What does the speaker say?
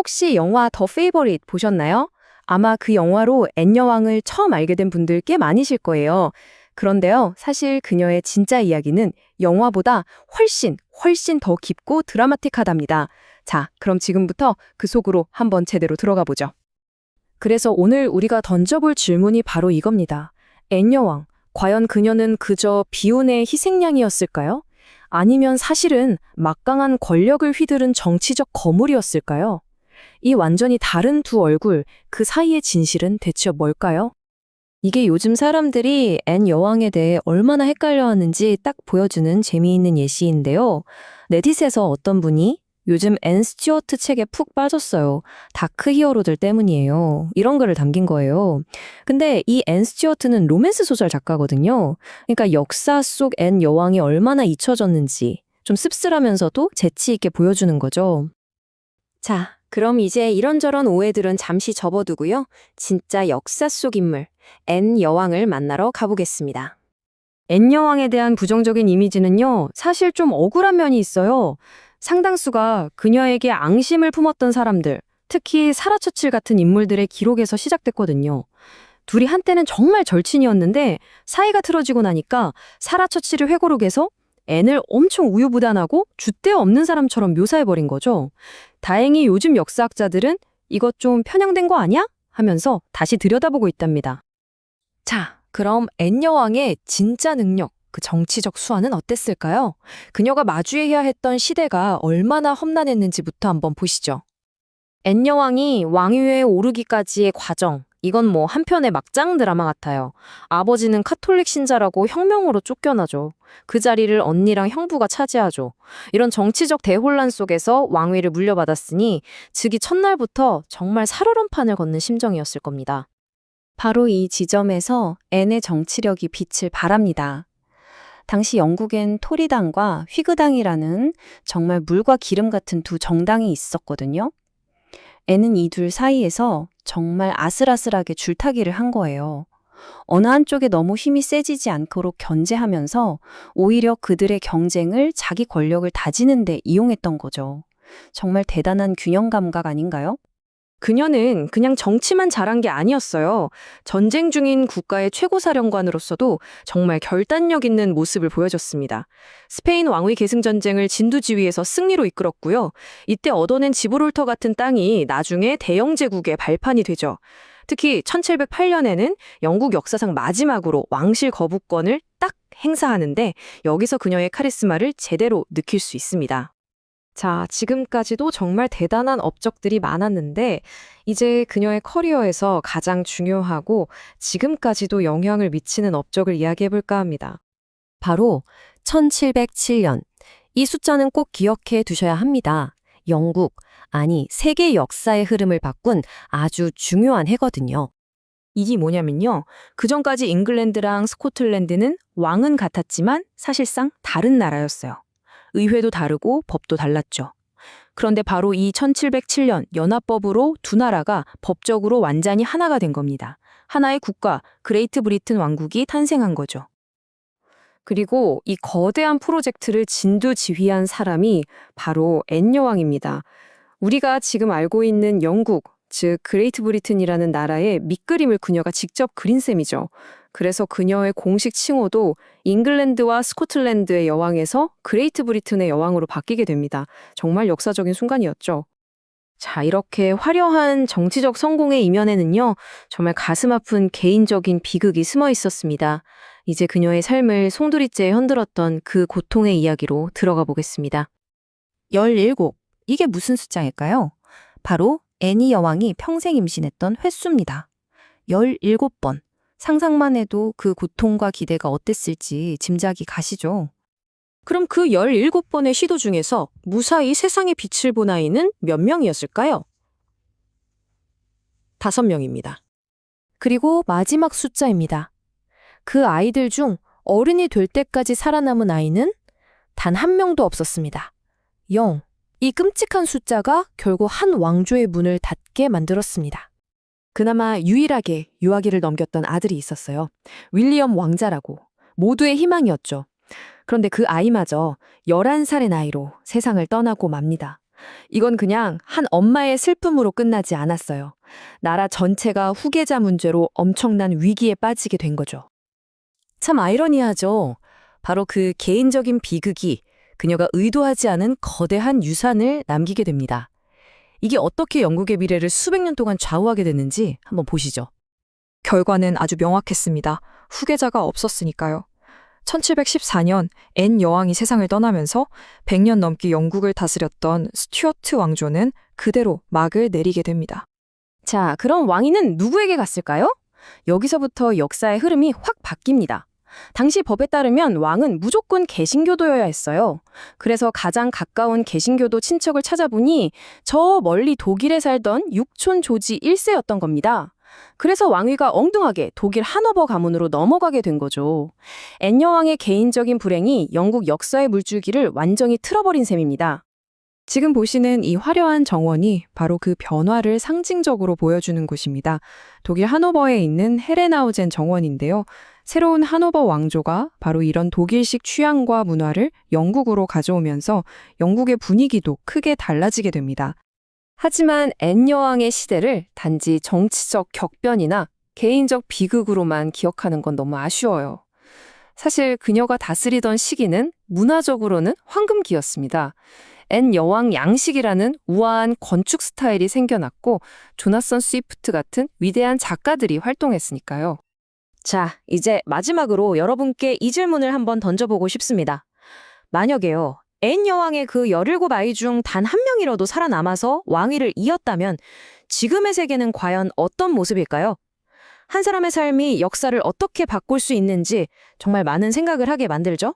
혹시 영화 더 페이버릿 보셨나요? 아마 그 영화로 앤 여왕을 처음 알게 된 분들 꽤 많으실 거예요. 그런데요, 사실 그녀의 진짜 이야기는 영화보다 훨씬 더 깊고 드라마틱하답니다. 자, 그럼 지금부터 그 속으로 한번 제대로 들어가 보죠. 그래서 오늘 우리가 던져볼 질문이 바로 이겁니다. 앤 여왕, 과연 그녀는 그저 비운의 희생양이었을까요? 아니면 사실은 막강한 권력을 휘두른 정치적 거물이었을까요? 이 완전히 다른 두 얼굴, 그 사이의 진실은 대체 뭘까요? 이게 요즘 사람들이 앤 여왕에 대해 얼마나 헷갈려하는지 딱 보여주는 재미있는 예시인데요. 레딧에서 어떤 분이 요즘 앤 스튜어트 책에 푹 빠졌어요. 다크 히어로들 때문이에요. 이런 글을 담긴 거예요. 근데 이 앤 스튜어트는 로맨스 소설 작가거든요. 그러니까 역사 속 앤 여왕이 얼마나 잊혀졌는지 좀 씁쓸하면서도 재치 있게 보여주는 거죠. 자, 그럼 이제 이런저런 오해들은 잠시 접어두고요. 진짜 역사 속 인물, 앤 여왕을 만나러 가보겠습니다. 앤 여왕에 대한 부정적인 이미지는요, 사실 좀 억울한 면이 있어요. 상당수가 그녀에게 앙심을 품었던 사람들, 특히 사라 처칠 같은 인물들의 기록에서 시작됐거든요. 둘이 한때는 정말 절친이었는데 사이가 틀어지고 나니까 사라 처칠의 회고록에서 앤을 엄청 우유부단하고 줏대 없는 사람처럼 묘사해버린 거죠. 다행히 요즘 역사학자들은 이것 좀 편향된 거 아니야? 하면서 다시 들여다보고 있답니다. 자, 그럼 앤 여왕의 진짜 능력, 그 정치적 수완은 어땠을까요? 그녀가 마주해야 했던 시대가 얼마나 험난했는지부터 한번 보시죠. 앤 여왕이 왕위에 오르기까지의 과정, 이건 뭐 한편의 막장 드라마 같아요. 아버지는 카톨릭 신자라고 혁명으로 쫓겨나죠. 그 자리를 언니랑 형부가 차지하죠. 이런 정치적 대혼란 속에서 왕위를 물려받았으니 즉위 첫날부터 정말 살얼음판을 걷는 심정이었을 겁니다. 바로 이 지점에서 앤의 정치력이 빛을 발합니다. 당시 영국엔 토리당과 휘그당이라는 정말 물과 기름 같은 두 정당이 있었거든요. 앤은 이 둘 사이에서 정말 아슬아슬하게 줄타기를 한 거예요. 어느 한쪽에 너무 힘이 세지지 않도록 견제하면서 오히려 그들의 경쟁을 자기 권력을 다지는 데 이용했던 거죠. 정말 대단한 균형 감각 아닌가요? 그녀는 그냥 정치만 잘한 게 아니었어요. 전쟁 중인 국가의 최고사령관으로서도 정말 결단력 있는 모습을 보여줬습니다. 스페인 왕위 계승 전쟁을 진두지휘해서 승리로 이끌었고요. 이때 얻어낸 지브롤터 같은 땅이 나중에 대영 제국의 발판이 되죠. 특히 1708년에는 영국 역사상 마지막으로 왕실 거부권을 딱 행사하는데 여기서 그녀의 카리스마를 제대로 느낄 수 있습니다. 자, 지금까지도 정말 대단한 업적들이 많았는데 이제 그녀의 커리어에서 가장 중요하고 지금까지도 영향을 미치는 업적을 이야기해볼까 합니다. 바로 1707년. 이 숫자는 꼭 기억해 두셔야 합니다. 영국, 아니 세계 역사의 흐름을 바꾼 아주 중요한 해거든요. 이게 뭐냐면요. 그전까지 잉글랜드랑 스코틀랜드는 왕은 같았지만 사실상 다른 나라였어요. 의회도 다르고 법도 달랐죠. 그런데 바로 이 1707년 연합법으로 두 나라가 법적으로 완전히 하나가 된 겁니다. 하나의 국가, 그레이트 브리튼 왕국이 탄생한 거죠. 그리고 이 거대한 프로젝트를 진두지휘한 사람이 바로 앤 여왕입니다. 우리가 지금 알고 있는 영국, 즉 그레이트 브리튼이라는 나라의 밑그림을 그녀가 직접 그린 셈이죠. 그래서 그녀의 공식 칭호도 잉글랜드와 스코틀랜드의 여왕에서 그레이트 브리튼의 여왕으로 바뀌게 됩니다. 정말 역사적인 순간이었죠. 자, 이렇게 화려한 정치적 성공의 이면에는요, 정말 가슴 아픈 개인적인 비극이 숨어 있었습니다. 이제 그녀의 삶을 송두리째 흔들었던 그 고통의 이야기로 들어가 보겠습니다. 17. 이게 무슨 숫자일까요? 바로 애니 여왕이 평생 임신했던 횟수입니다. 17번. 상상만 해도 그 고통과 기대가 어땠을지 짐작이 가시죠? 그럼 그 17번의 시도 중에서 무사히 세상의 빛을 본 아이는 몇 명이었을까요? 5명입니다. 그리고 마지막 숫자입니다. 그 아이들 중 어른이 될 때까지 살아남은 아이는 단 한 명도 없었습니다. 0. 이 끔찍한 숫자가 결국 한 왕조의 문을 닫게 만들었습니다. 그나마 유일하게 유아기를 넘겼던 아들이 있었어요. 윌리엄 왕자라고. 모두의 희망이었죠. 그런데 그 아이마저 11살의 나이로 세상을 떠나고 맙니다. 이건 그냥 한 엄마의 슬픔으로 끝나지 않았어요. 나라 전체가 후계자 문제로 엄청난 위기에 빠지게 된 거죠. 참 아이러니하죠. 바로 그 개인적인 비극이 그녀가 의도하지 않은 거대한 유산을 남기게 됩니다. 이게 어떻게 영국의 미래를 수백 년 동안 좌우하게 됐는지 한번 보시죠. 결과는 아주 명확했습니다. 후계자가 없었으니까요. 1714년 앤 여왕이 세상을 떠나면서 100년 넘게 영국을 다스렸던 스튜어트 왕조는 그대로 막을 내리게 됩니다. 자, 그럼 왕위는 누구에게 갔을까요? 여기서부터 역사의 흐름이 확 바뀝니다. 당시 법에 따르면 왕은 무조건 개신교도여야 했어요. 그래서 가장 가까운 개신교도 친척을 찾아보니 저 멀리 독일에 살던 육촌 조지 1세였던 겁니다. 그래서 왕위가 엉뚱하게 독일 하노버 가문으로 넘어가게 된 거죠. 앤 여왕의 개인적인 불행이 영국 역사의 물줄기를 완전히 틀어버린 셈입니다. 지금 보시는 이 화려한 정원이 바로 그 변화를 상징적으로 보여주는 곳입니다. 독일 하노버에 있는 헤레나우젠 정원인데요. 새로운 하노버 왕조가 바로 이런 독일식 취향과 문화를 영국으로 가져오면서 영국의 분위기도 크게 달라지게 됩니다. 하지만 앤 여왕의 시대를 단지 정치적 격변이나 개인적 비극으로만 기억하는 건 너무 아쉬워요. 사실 그녀가 다스리던 시기는 문화적으로는 황금기였습니다. 앤 여왕 양식이라는 우아한 건축 스타일이 생겨났고 조나선 스위프트 같은 위대한 작가들이 활동했으니까요. 자, 이제 마지막으로 여러분께 이 질문을 한번 던져보고 싶습니다. 만약에요, 앤 여왕의 그 17아이 중 단 한 명이라도 살아남아서 왕위를 이었다면 지금의 세계는 과연 어떤 모습일까요? 한 사람의 삶이 역사를 어떻게 바꿀 수 있는지 정말 많은 생각을 하게 만들죠?